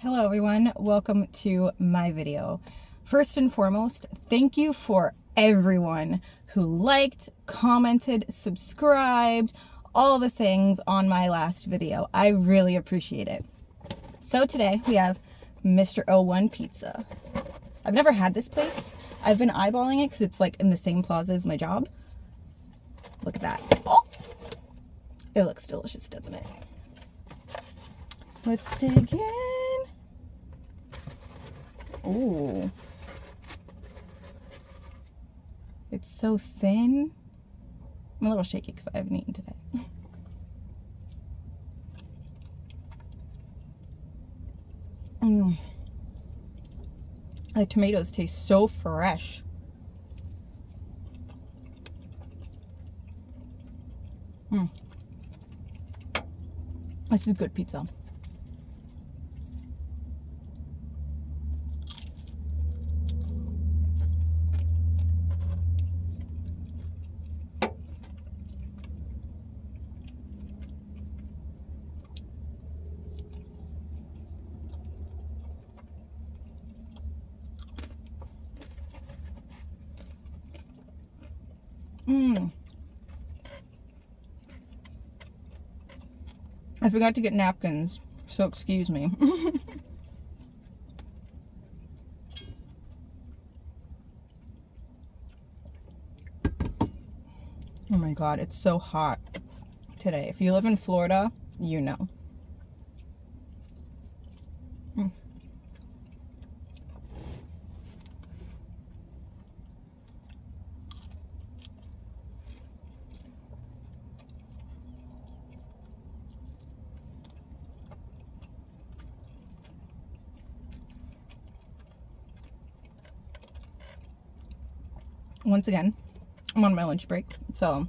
Hello everyone, welcome to my video. First and foremost, thank you for everyone who liked, commented, subscribed, all the things on my last video. I really appreciate it. So today we have Mr. O1 Pizza. I've never had this place. I've been eyeballing it because it's like in the same plaza as my job. Look at that. Oh! It looks delicious, doesn't it? Let's dig in. Ooh. It's so thin. I'm a little shaky because I haven't eaten today. The tomatoes taste so fresh. This is good pizza. I forgot to get napkins, so excuse me. Oh my god, it's so hot today. If you live in Florida, you know. Once again, I'm on my lunch break, so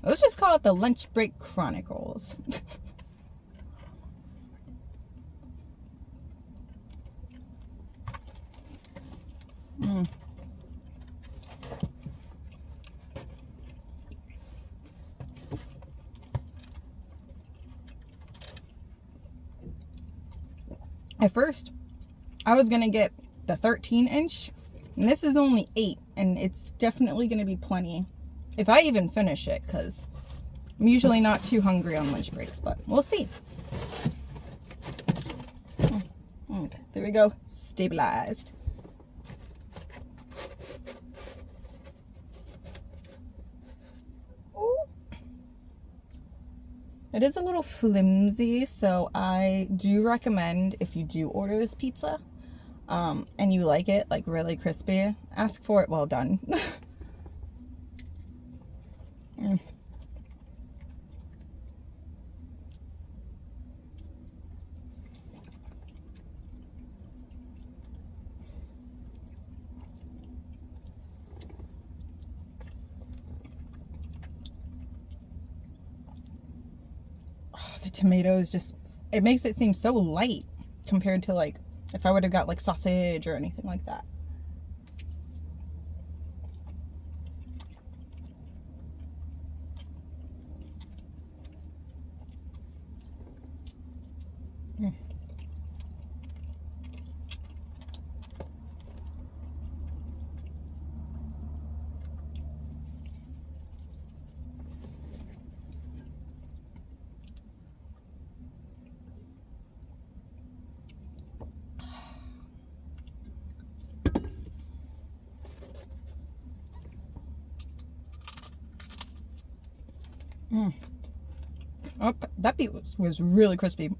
let's just call it the Lunch Break Chronicles. At first, I was gonna get the 13-inch, and this is only 8, and it's definitely gonna be plenty if I even finish it, because I'm usually not too hungry on lunch breaks, but we'll see. Okay, there we go, stabilized. Ooh. It is a little flimsy, so I do recommend, if you do order this pizza and you like it like really crispy, ask for it well done. The tomatoes just, it makes it seem so light compared to like if I would have got like sausage or anything like that. Oh, that beet was really crispy.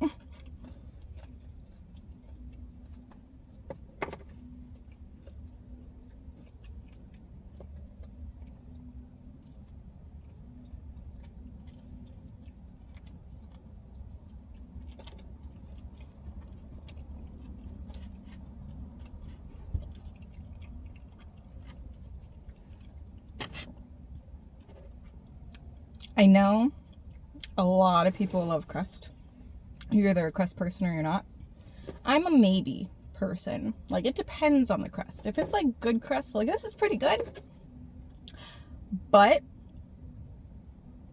I know a lot of people love crust. You're either a crust person or you're not. I'm a maybe person. Like, it depends on the crust. If it's like good crust, like this is pretty good. But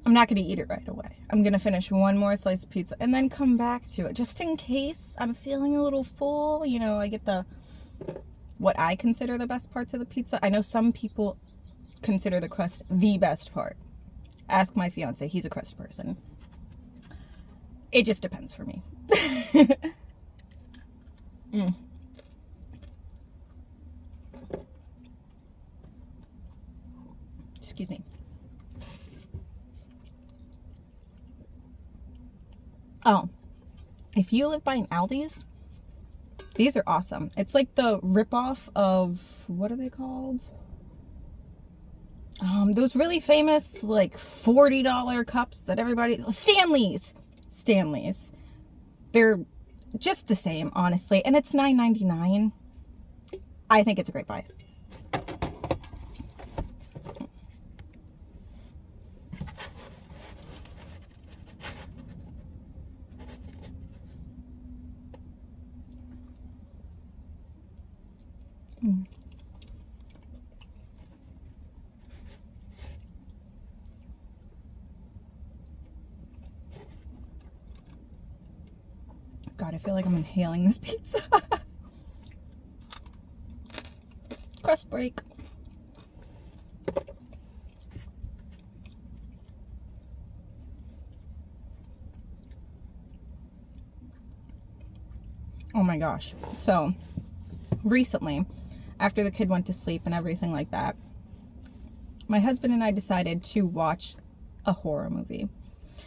I'm not going to eat it right away. I'm going to finish one more slice of pizza and then come back to it just in case I'm feeling a little full. You know, I get what I consider the best parts of the pizza. I know some people consider the crust the best part. Ask my fiance, he's a crust person. It just depends for me. Excuse me. Oh, if you live by an Aldi's, these are awesome. It's like the ripoff of, what are they called? Those really famous, like, $40 cups that everybody, Stanley's. They're just the same, honestly, and it's $9.99. I think it's a great buy. God, I feel like I'm inhaling this pizza. Crust break. Oh my gosh. So, recently, after the kid went to sleep and everything like that, my husband and I decided to watch a horror movie. And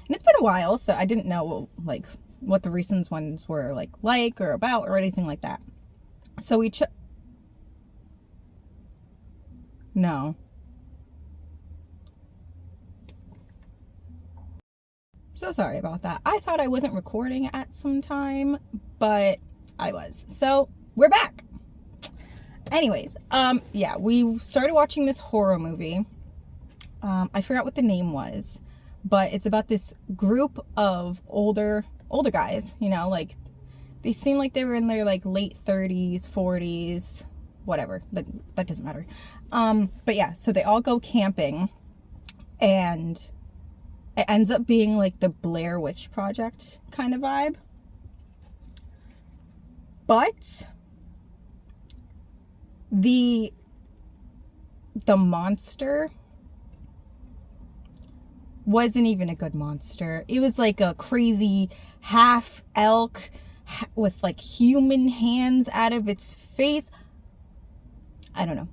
it's been a while, so I didn't know, like, what the recent ones were like or about or anything like that. So we no. So sorry about that. I thought I wasn't recording at some time, but I was. So we're back. Anyways, yeah, we started watching this horror movie. I forgot what the name was, but it's about this group of older guys, you know, like they seem like they were in their like late 30s, 40s, whatever. That doesn't matter. But yeah, so they all go camping, and it ends up being like the Blair Witch Project kind of vibe. But the monster wasn't even a good monster. It was like a crazy half elk with like human hands out of its face. I don't know.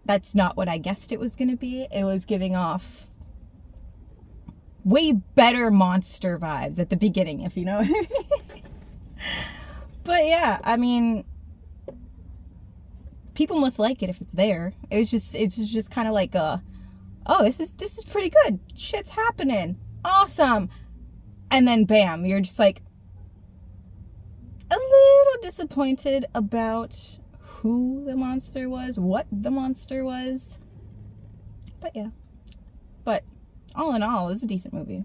That's not what I guessed it was going to be. It was giving off way better monster vibes at the beginning, if you know what I mean. But yeah, I mean, people must like it if it's there. It's just kind of like oh, this is pretty good. Shit's happening. Awesome. And then bam, you're just like a little disappointed about who the monster was, what the monster was. But yeah. But all in all, it was a decent movie.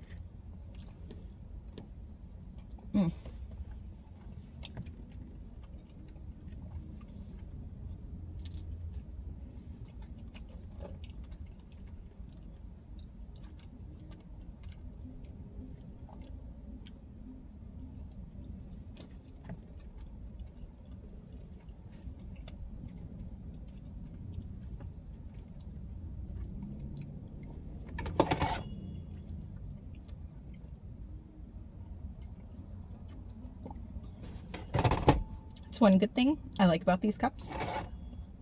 It's one good thing I like about these cups,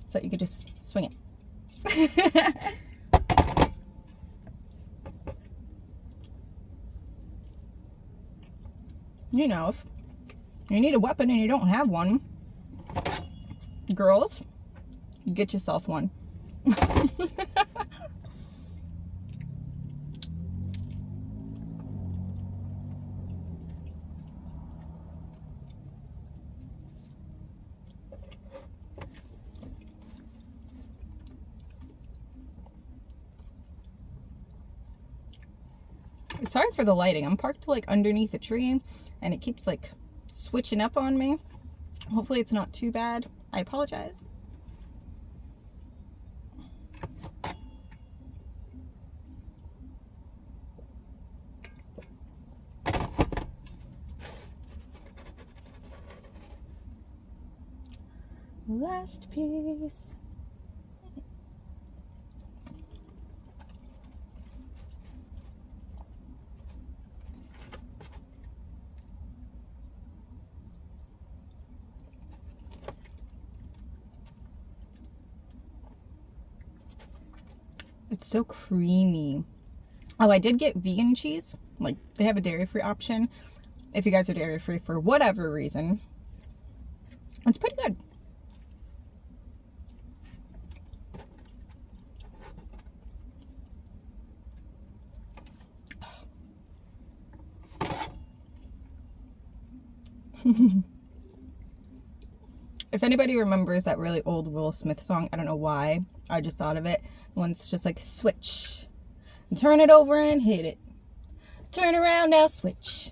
so you could just swing it. You know, if you need a weapon and you don't have one, girls, get yourself one. Sorry for the lighting. I'm parked like underneath a tree and it keeps like switching up on me. Hopefully it's not too bad. I apologize. Last piece. It's so creamy. Oh, I did get vegan cheese. Like, they have a dairy-free option. If you guys are dairy-free for whatever reason, it's pretty good. If anybody remembers that really old Will Smith song, I don't know why, I just thought of it. Once just like switch, and turn it over and hit it. Turn around now, switch.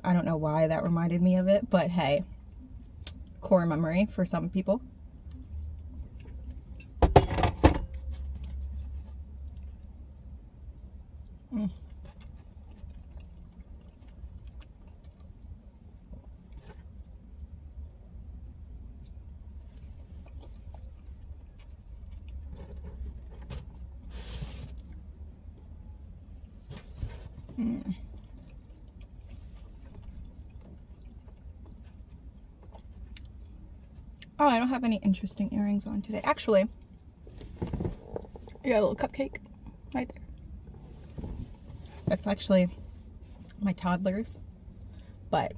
I don't know why that reminded me of it, but hey, core memory for some people. Mm. Mm. Oh, I don't have any interesting earrings on today. Actually, you got a little cupcake right there. That's actually my toddler's. But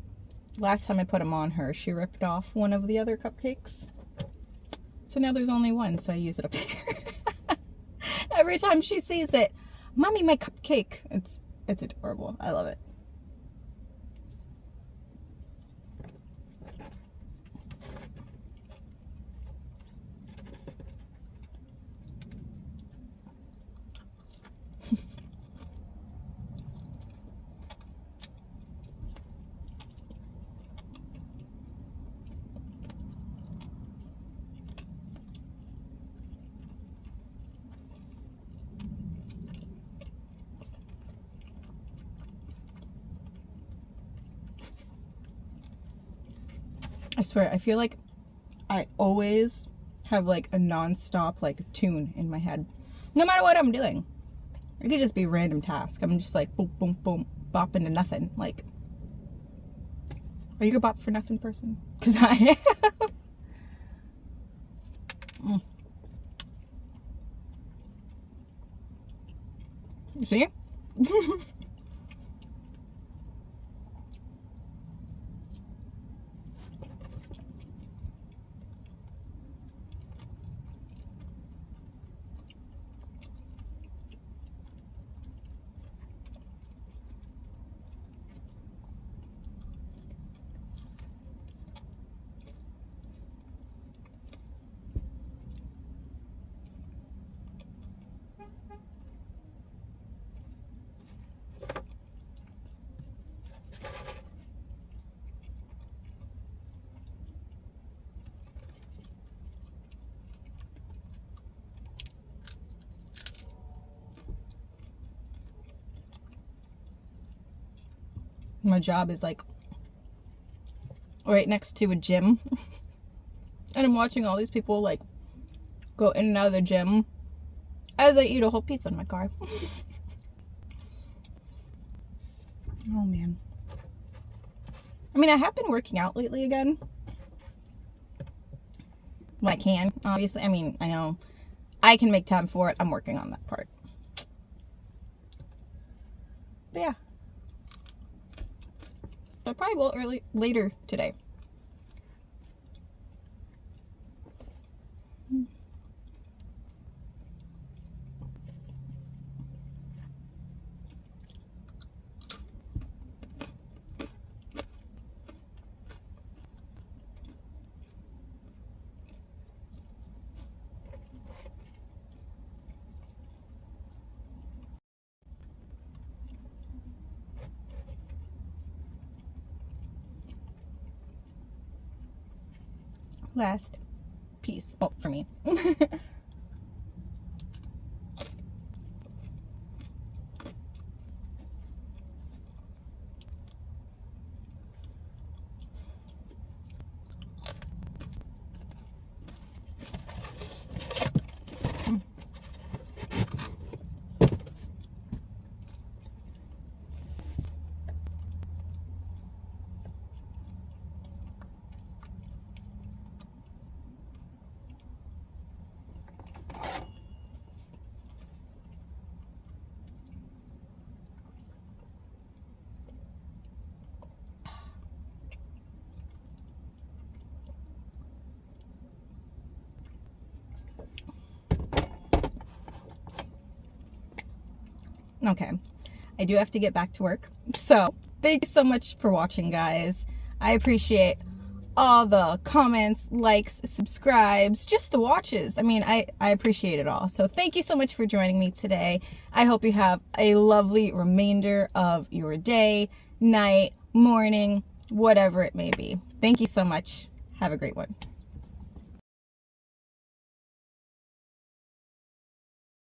last time I put them on her, she ripped off one of the other cupcakes. So now there's only one, so I use it up here. Every time she sees it, Mommy, my cupcake. It's adorable. I love it. I swear, I feel like I always have like a non-stop like tune in my head. No matter what I'm doing. It could just be a random task. I'm just like boom, boom, boom, bop into nothing. Like, are you a bop for nothing person? Because I am. See? My job is like right next to a gym. And I'm watching all these people like go in and out of the gym as I eat a whole pizza in my car. Oh man. I mean, I have been working out lately again. When I can, obviously. I mean, I know I can make time for it. I'm working on that part. But yeah. I probably will later today. Last piece. Oh, for me. Okay, I do have to get back to work. So thank you so much for watching, guys. I appreciate all the comments, likes, subscribes, just the watches. I mean, I appreciate it all. So thank you so much for joining me today. I hope you have a lovely remainder of your day, night, morning, whatever it may be. Thank you so much. Have a great one.